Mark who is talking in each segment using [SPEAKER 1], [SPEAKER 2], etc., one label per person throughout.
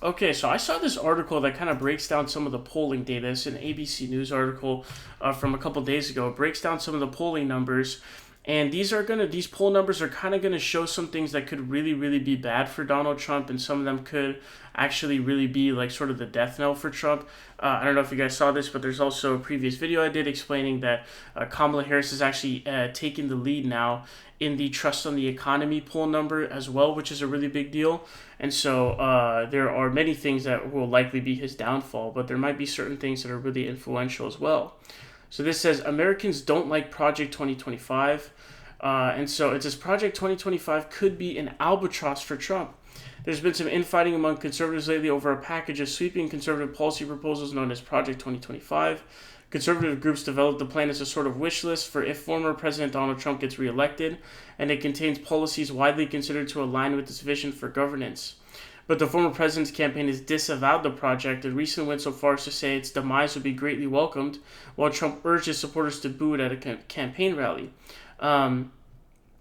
[SPEAKER 1] Okay, so I saw this article that kind of breaks down some of the polling data. It's an ABC News article from a couple days ago. It breaks down some of the polling numbers, and these poll numbers are kind of gonna show some things that could really, really be bad for Donald Trump, and some of them could actually really be like sort of the death knell for Trump. I don't know if you guys saw this, but there's also a previous video I did explaining that Kamala Harris is actually taking the lead now in the trust on the economy poll number as well, which is a really big deal. And so there are many things that will likely be his downfall, but there might be certain things that are really influential as well. So this says Americans don't like Project 2025. And so it says Project 2025 could be an albatross for Trump. There's been some infighting among conservatives lately over a package of sweeping conservative policy proposals known as Project 2025. Conservative groups developed the plan as a sort of wish list for if former President Donald Trump gets reelected, and it contains policies widely considered to align with his vision for governance. But the former president's campaign has disavowed the project and recently went so far as to say its demise would be greatly welcomed, while Trump urged his supporters to boo it at a campaign rally.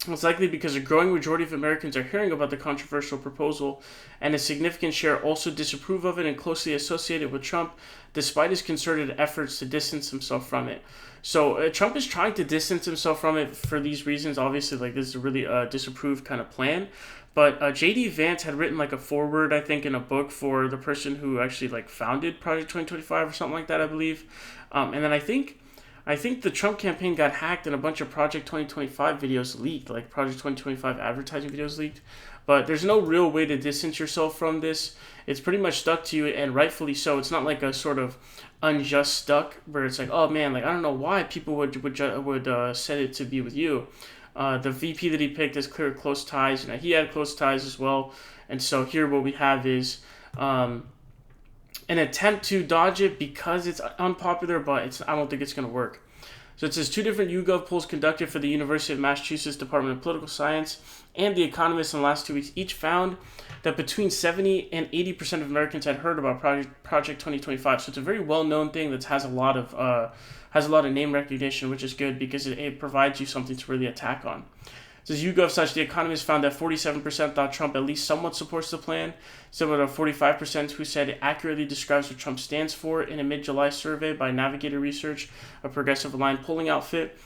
[SPEAKER 1] It's likely because a growing majority of Americans are hearing about the controversial proposal, and a significant share also disapprove of it and closely associate it with Trump, despite his concerted efforts to distance himself from it. So Trump is trying to distance himself from it for these reasons. Obviously, like this is a really disapproved kind of plan. But J.D. Vance had written like a foreword, I think, in a book for the person who actually like founded Project 2025 or something like that, I believe. And then I think the Trump campaign got hacked and a bunch of Project 2025 videos leaked, like Project 2025 advertising videos leaked. But there's no real way to distance yourself from this. It's pretty much stuck to you, and rightfully so. It's not like a sort of unjust stuck where it's like, oh man, like I don't know why people would set it to be with you. The VP that he picked has clear close ties. You know, he had close ties as well. And so here what we have is an attempt to dodge it because it's unpopular, but I don't think it's going to work. So it says two different YouGov polls conducted for the University of Massachusetts Department of Political Science and The Economist in the last 2 weeks each found that between 70 and 80% of Americans had heard about Project 2025. So it's a very well-known thing that has a lot of name recognition, which is good because it provides you something to really attack on. It says YouGov The Economist found that 47% thought Trump at least somewhat supports the plan, similar to 45% who said it accurately describes what Trump stands for in a mid-July survey by Navigator Research, a progressive aligned polling outfit.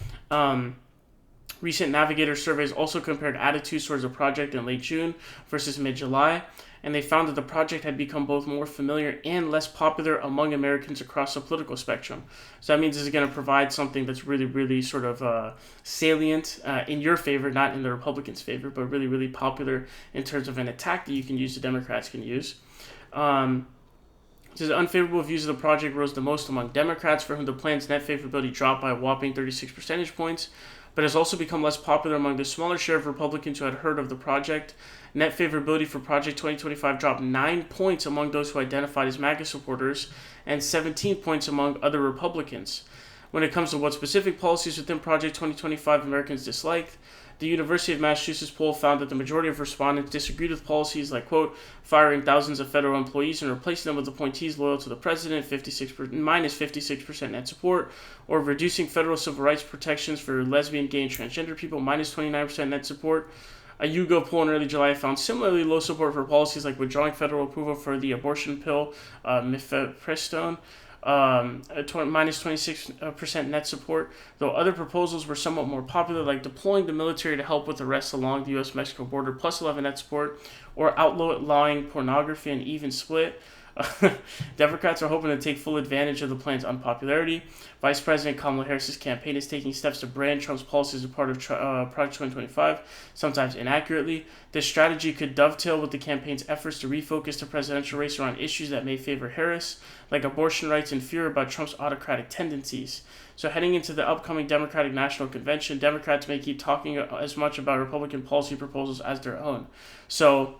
[SPEAKER 1] Recent Navigator surveys also compared attitudes towards the project in late June versus mid-July, and they found that the project had become both more familiar and less popular among Americans across the political spectrum. So that means it's going to provide something that's really, really sort of salient in your favor, not in the Republicans' favor, but really, really popular in terms of an attack that you can use, the Democrats can use. It says unfavorable views of the project rose the most among Democrats, for whom the plan's net favorability dropped by a whopping 36 percentage points, but has also become less popular among the smaller share of Republicans who had heard of the project. Net favorability for Project 2025 dropped 9 points among those who identified as MAGA supporters and 17 points among other Republicans. When it comes to what specific policies within Project 2025 Americans disliked, the University of Massachusetts poll found that the majority of respondents disagreed with policies like, quote, firing thousands of federal employees and replacing them with appointees loyal to the president, minus 56% net support, or reducing federal civil rights protections for lesbian, gay, and transgender people, minus 29% net support. A YouGov poll in early July found similarly low support for policies like withdrawing federal approval for the abortion pill, mifepristone, minus 26% net support, though other proposals were somewhat more popular, like deploying the military to help with arrests along the U.S.-Mexico border, plus 11 net support, or outlawing pornography, and even split. Democrats are hoping to take full advantage of the plan's unpopularity. Vice President Kamala Harris's campaign is taking steps to brand Trump's policies as part of Project 2025, sometimes inaccurately. This strategy could dovetail with the campaign's efforts to refocus the presidential race around issues that may favor Harris, like abortion rights and fear about Trump's autocratic tendencies. So heading into the upcoming Democratic National Convention, Democrats may keep talking as much about Republican policy proposals as their own. So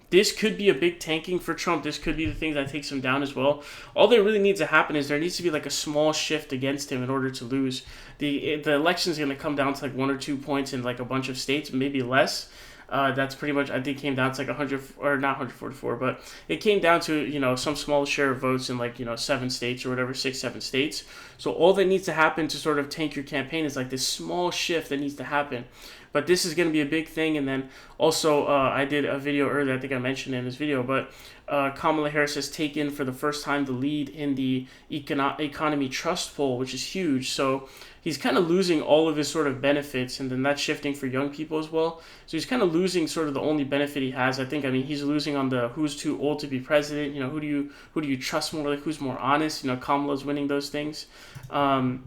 [SPEAKER 1] this could be a big tanking for Trump. This could be the thing that takes him down as well. All that really needs to happen is there needs to be like a small shift against him in order to lose. The election is going to come down to like 1 or 2 points in like a bunch of states, maybe less. That's pretty much, I think, came down to like 100, or not 144, but it came down to, some small share of votes in like, 7 states or whatever, 6, 7 states. So all that needs to happen to sort of tank your campaign is like this small shift that needs to happen. But this is going to be a big thing. And then also, I did a video earlier, I think I mentioned in this video, but Kamala Harris has taken for the first time the lead in the economy trust poll, which is huge. So he's kind of losing all of his sort of benefits, and then that's shifting for young people as well. So he's kind of losing sort of the only benefit he has. I mean, he's losing on the who's too old to be president. Who do you trust more? Like, who's more honest? Kamala's winning those things. So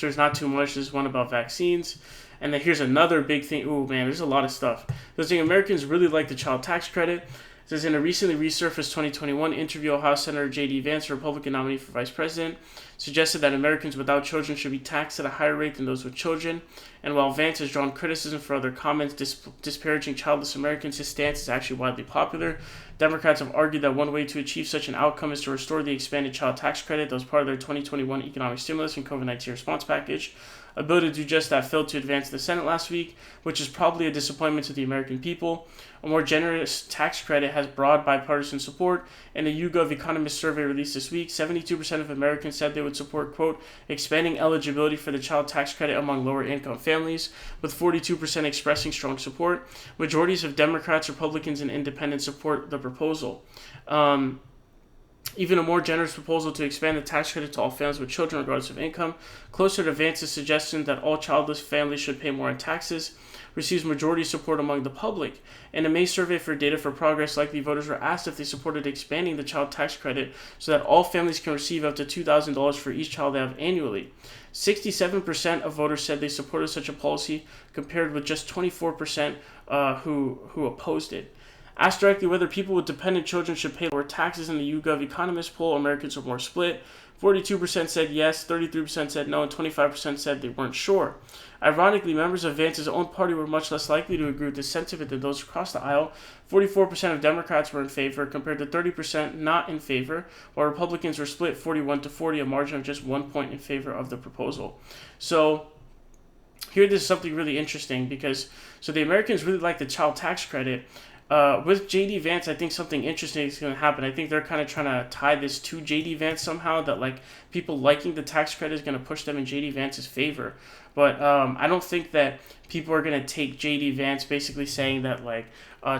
[SPEAKER 1] there's not too much. There's one about vaccines. And then here's another big thing. Oh man, there's a lot of stuff. Those thing Americans really like the child tax credit. It says in a recently resurfaced 2021 interview, Ohio Senator J.D. Vance, a Republican nominee for vice president, suggested that Americans without children should be taxed at a higher rate than those with children. And while Vance has drawn criticism for other comments disparaging childless Americans, his stance is actually widely popular. Democrats have argued that one way to achieve such an outcome is to restore the expanded child tax credit that was part of their 2021 economic stimulus and COVID-19 response package. A bill to do just that failed to advance in the Senate last week, which is probably a disappointment to the American people. A more generous tax credit has broad bipartisan support. In a YouGov Economist survey released this week, 72% of Americans said they would support, quote, expanding eligibility for the child tax credit among lower-income families, with 42% expressing strong support. Majorities of Democrats, Republicans, and Independents support the proposal. Even a more generous proposal to expand the tax credit to all families with children regardless of income, closer to Vance's suggestion that all childless families should pay more in taxes, receives majority support among the public. In a May survey for Data for Progress, likely voters were asked if they supported expanding the child tax credit so that all families can receive up to $2,000 for each child they have annually. 67% of voters said they supported such a policy, compared with just 24% who opposed it. Asked directly whether people with dependent children should pay lower taxes in the YouGov Economist poll, Americans are more split. 42% said yes, 33% said no, and 25% said they weren't sure. Ironically, members of Vance's own party were much less likely to agree with this sentiment than those across the aisle. 44% of Democrats were in favor, compared to 30% not in favor, while Republicans were split 41-40, a margin of just 1 point in favor of the proposal. So here, this is something really interesting because the Americans really like the child tax credit. With J.D. Vance, I think something interesting is going to happen. I think they're kind of trying to tie this to J.D. Vance somehow, that like people liking the tax credit is going to push them in J.D. Vance's favor. But I don't think that people are going to take J.D. Vance basically saying that like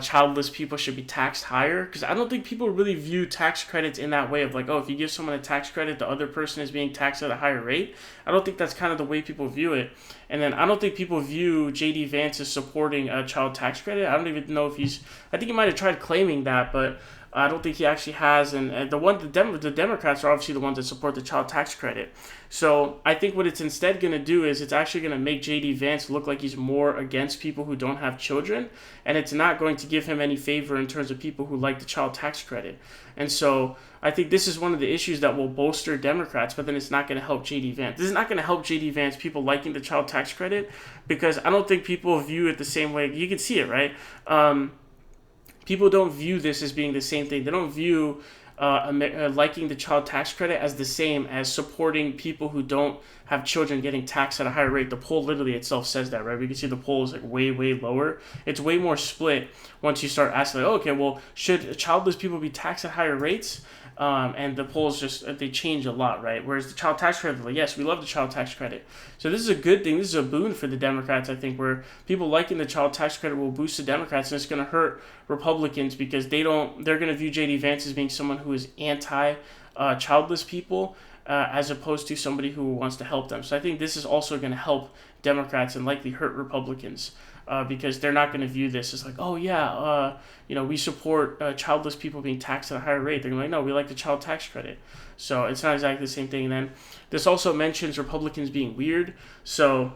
[SPEAKER 1] childless people should be taxed higher, because I don't think people really view tax credits in that way of like, oh, if you give someone a tax credit, the other person is being taxed at a higher rate. I don't think that's kind of the way people view it. And then I don't think people view J.D. Vance as supporting a child tax credit. I don't even know if I think he might have tried claiming that, but I don't think he actually has. And the Democrats are obviously the ones that support the child tax credit. So I think what it's instead going to do is it's actually going to make J.D. Vance look like he's more against people who don't have children, and it's not going to give him any favor in terms of people who like the child tax credit. And so I think this is one of the issues that will bolster Democrats, but then it's not going to help J.D. Vance. This is not going to help J.D. Vance, people liking the child tax credit, because I don't think people view it the same way. You can see it, right? People don't view this as being the same thing. They don't view liking the child tax credit as the same as supporting people who don't have children getting taxed at a higher rate. The poll literally itself says that, right? We can see the poll is like way, way lower. It's way more split once you start asking, like, oh, okay, well, should childless people be taxed at higher rates? And the polls they change a lot, right? Whereas the child tax credit, like, yes, we love the child tax credit. So this is a good thing. This is a boon for the Democrats, I think, where people liking the child tax credit will boost the Democrats, and it's going to hurt Republicans because they're going to view J.D. Vance as being someone who is anti-childless people, as opposed to somebody who wants to help them. So I think this is also going to help Democrats and likely hurt Republicans. Because they're not going to view this as like, oh yeah, we support childless people being taxed at a higher rate. They're going to be like, no, we like the child tax credit. So it's not exactly the same thing. And then this also mentions Republicans being weird. So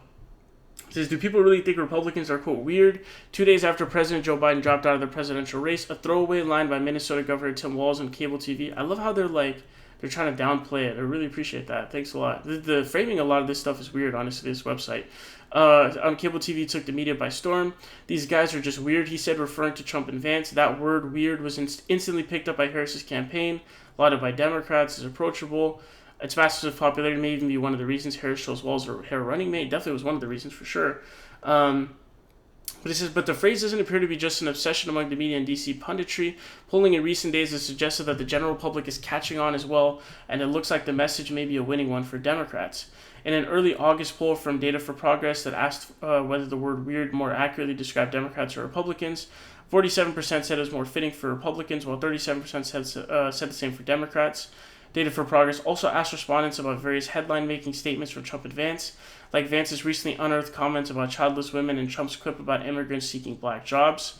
[SPEAKER 1] it says, do people really think Republicans are, quote, weird? 2 days after President Joe Biden dropped out of the presidential race, a throwaway line by Minnesota Governor Tim Walz on cable TV. I love how they're trying to downplay it. I really appreciate that. Thanks a lot. The framing, a lot of this stuff is weird, honestly, this website. On cable TV, took the media by storm. These guys are just weird, he said, referring to Trump and Vance. That word weird was instantly picked up by Harris's campaign, lauded by Democrats as approachable. Its massive popularity may even be one of the reasons Harris chose Walz her running mate. Definitely was one of the reasons for sure. But it says, but the phrase doesn't appear to be just an obsession among the media and DC punditry. Polling in recent days has suggested that the general public is catching on as well, and it looks like the message may be a winning one for Democrats. In an early August poll from Data for Progress that asked whether the word weird more accurately described Democrats or Republicans, 47% said it was more fitting for Republicans, while 37% said the same for Democrats. Data for Progress also asked respondents about various headline-making statements from Trump and Vance, like Vance's recently unearthed comments about childless women and Trump's quip about immigrants seeking black jobs.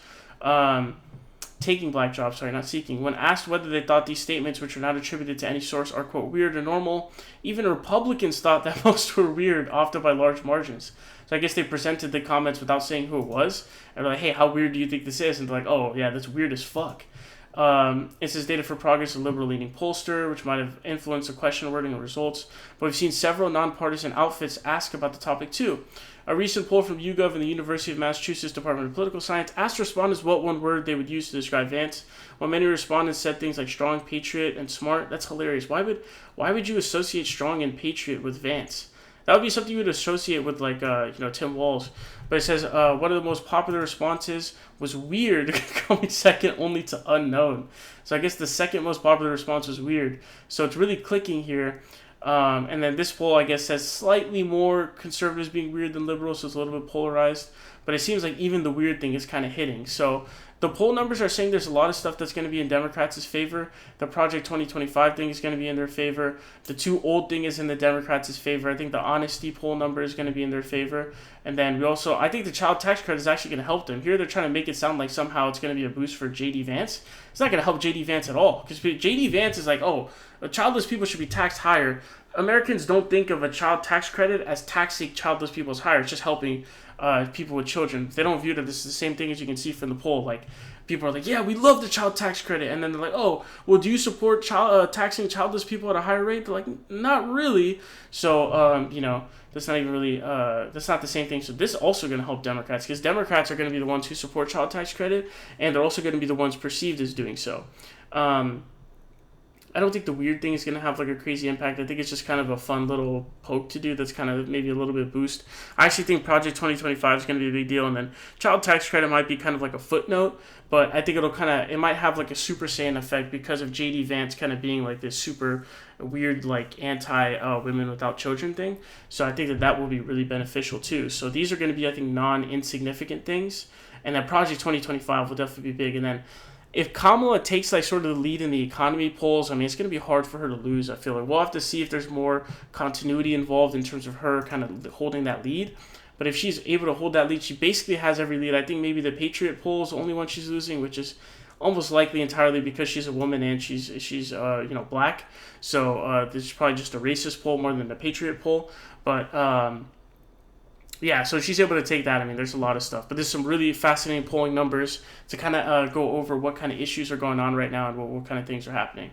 [SPEAKER 1] Taking black jobs, sorry, not seeking. When asked whether they thought these statements, which are not attributed to any source, are, quote, weird or normal, even Republicans thought that most were weird, often by large margins. So I guess they presented the comments without saying who it was. And they're like, hey, how weird do you think this is? And they're like, oh, yeah, that's weird as fuck. It says Data for Progress, a liberal-leaning pollster, which might have influenced the question wording and results. But we've seen several nonpartisan outfits ask about the topic, too. A recent poll from YouGov and the University of Massachusetts Department of Political Science asked respondents what one word they would use to describe Vance. While many respondents said things like strong, patriot, and smart, that's hilarious. Why would you associate strong and patriot with Vance? That would be something you would associate with, like, Tim Walz. But it says one of the most popular responses was weird, coming second only to unknown. So I guess the second most popular response was weird. So it's really clicking here. And then this poll, I guess, says slightly more conservatives being weird than liberals, so it's a little bit polarized. But it seems like even the weird thing is kind of hitting. So the poll numbers are saying there's a lot of stuff that's going to be in Democrats' favor. The Project 2025 thing is going to be in their favor. The too old thing is in the Democrats' favor. I think the honesty poll number is going to be in their favor. And then I think the child tax credit is actually going to help them. Here they're trying to make it sound like somehow it's going to be a boost for J.D. Vance. It's not going to help J.D. Vance at all. Because J.D. Vance is like, oh, childless people should be taxed higher. Americans don't think of a child tax credit as taxing childless people as higher. It's just helping people with children. They don't view it as this is the same thing as you can see from the poll. Like, people are like, yeah, we love the child tax credit. And then they're like, oh, well, do you support taxing childless people at a higher rate? They're like, not really. So, that's not even really, that's not the same thing. So this is also going to help Democrats, because Democrats are going to be the ones who support child tax credit, and they're also going to be the ones perceived as doing so. I don't think the weird thing is going to have like a crazy impact. I think it's just kind of a fun little poke to do that's kind of maybe a little bit boost. I actually think Project 2025 is going to be a big deal, and then child tax credit might be kind of like a footnote, but I think it might have like a Super Saiyan effect because of J.D. Vance kind of being like this super weird like anti-women without children thing. So I think that will be really beneficial too. So these are going to be, I think, non-insignificant things, and then Project 2025 will definitely be big. And then if Kamala takes like sort of the lead in the economy polls, I mean, it's going to be hard for her to lose. I feel like we'll have to see if there's more continuity involved in terms of her kind of holding that lead. But if she's able to hold that lead, she basically has every lead. I think maybe the Patriot poll is the only one she's losing, which is almost likely entirely because she's a woman and she's black. So this is probably just a racist poll more than the Patriot poll. But yeah, so she's able to take that. I mean, there's a lot of stuff. But there's some really fascinating polling numbers to kind of go over what kind of issues are going on right now and what kind of things are happening.